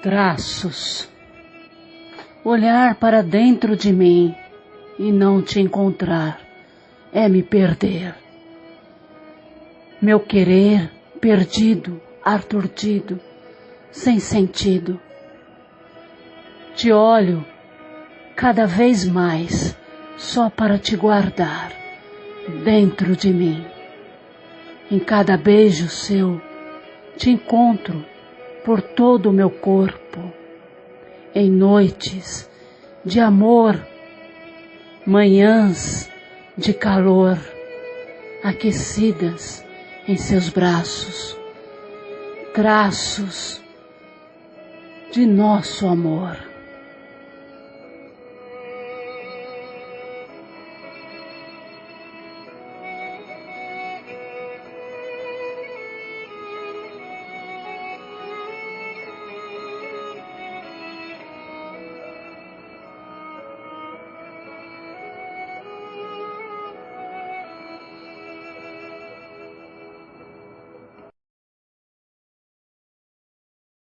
Traços. Olhar para dentro de mim e não te encontrar é me perder. Meu querer perdido, aturdido, sem sentido. Te olho cada vez mais só para te guardar dentro de mim. Em cada beijo seu te encontro por todo o meu corpo. Em noites de amor, manhãs de calor, aquecidas em seus braços, traços de nosso amor.